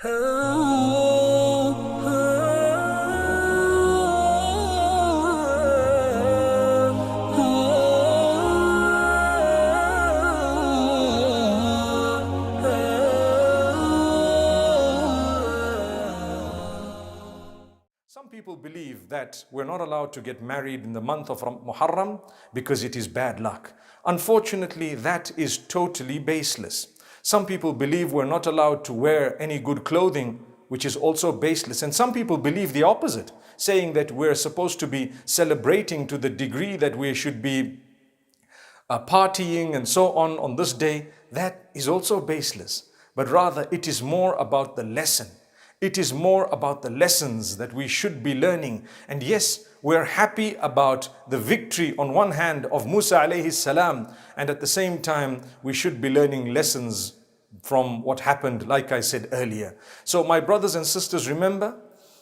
Some people believe that we're not allowed to get married in the month of Muharram because it is bad luck. Unfortunately, that is totally baseless. Some people believe we're not allowed to wear any good clothing, which is also baseless. And some people believe the opposite, saying that we're supposed to be celebrating to the degree that we should be partying and so on this day. That is also baseless. But rather, it is more about the lesson. It is more about the lessons that we should be learning. And yes, we're happy about the victory on one hand of Musa alayhi salam, and at the same time we should be learning lessons from what happened, like I said earlier. So my brothers and sisters, remember,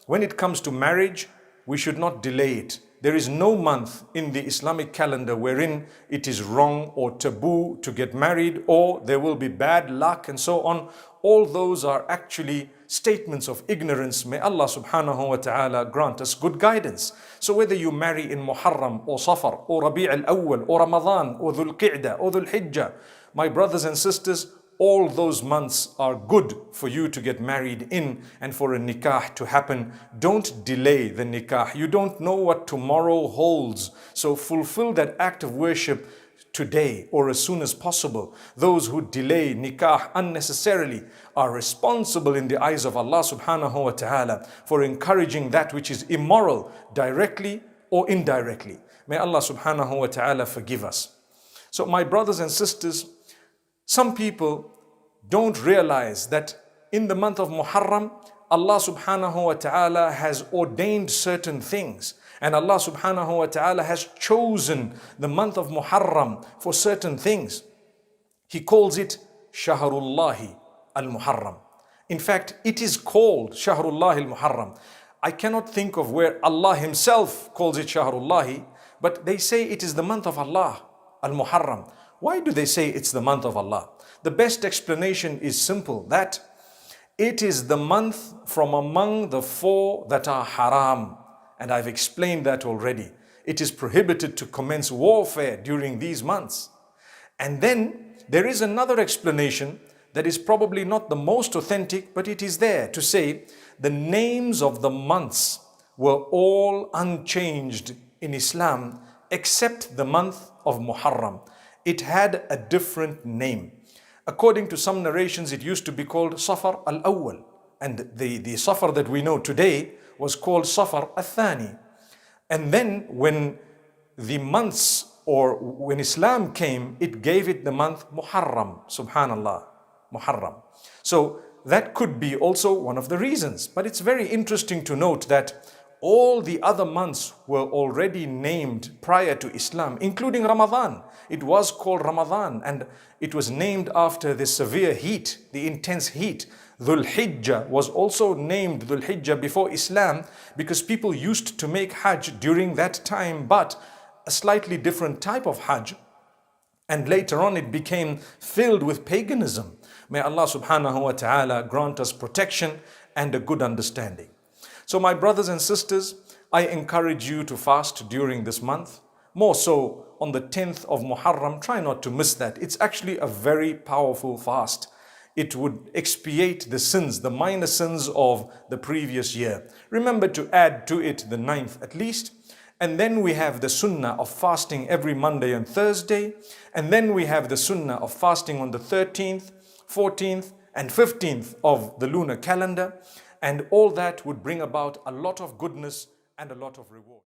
when it comes to marriage, we should not delay it. There is no month in the Islamic calendar wherein it is wrong or taboo to get married, or there will be bad luck and so on. All those are actually statements of ignorance. May Allah subhanahu wa ta'ala grant us good guidance. So whether you marry in Muharram or Safar or Rabi' al-Awwal or Ramadan or Dhul Qa'dah or Dhul Hijjah, my brothers and sisters, all those months are good for you to get married in and for a nikah to happen. Don't delay the nikah. You don't know what tomorrow holds. So fulfill that act of worship today or as soon as possible. Those who delay nikah unnecessarily are responsible in the eyes of Allah subhanahu wa ta'ala for encouraging that which is immoral directly or indirectly. May Allah subhanahu wa ta'ala forgive us. So my brothers and sisters, some people don't realize that in the month of Muharram, Allah subhanahu wa ta'ala has ordained certain things. And Allah subhanahu wa ta'ala has chosen the month of Muharram for certain things. He calls it Shahrullahi al-Muharram. In fact, it is called Shahrullahi al-Muharram. I cannot think of where Allah himself calls it Shahrullahi, but they say it is the month of Allah, al-Muharram. Why do they say it's the month of Allah? The best explanation is simple, that it is the month from among the four that are haram. And I've explained that already. It is prohibited to commence warfare during these months. And then there is another explanation that is probably not the most authentic, but it is there to say the names of the months were all unchanged in Islam except the month of Muharram. It had a different name. According to some narrations, it used to be called Safar al-Awwal. And the Safar that we know today was called Safar al-Thani. And then when the months, or when Islam came, it gave it the month Muharram. Subhanallah, Muharram. So that could be also one of the reasons. But it's very interesting to note that all the other months were already named prior to Islam, including Ramadan. It was called Ramadan, and it was named after the severe heat, the intense heat. Dhul Hijjah was also named Dhul Hijjah before Islam because people used to make Hajj during that time, but a slightly different type of Hajj. And later on it became filled with paganism. May Allah subhanahu wa ta'ala grant us protection and a good understanding. So my brothers and sisters, I encourage you to fast during this month. More so on the 10th of Muharram. Try not to miss that. It's actually a very powerful fast. It would expiate the sins, the minor sins of the previous year. Remember to add to it the 9th at least. And then we have the sunnah of fasting every Monday and Thursday. And then we have the sunnah of fasting on the 13th, 14th and 15th of the lunar calendar. And all that would bring about a lot of goodness and a lot of reward.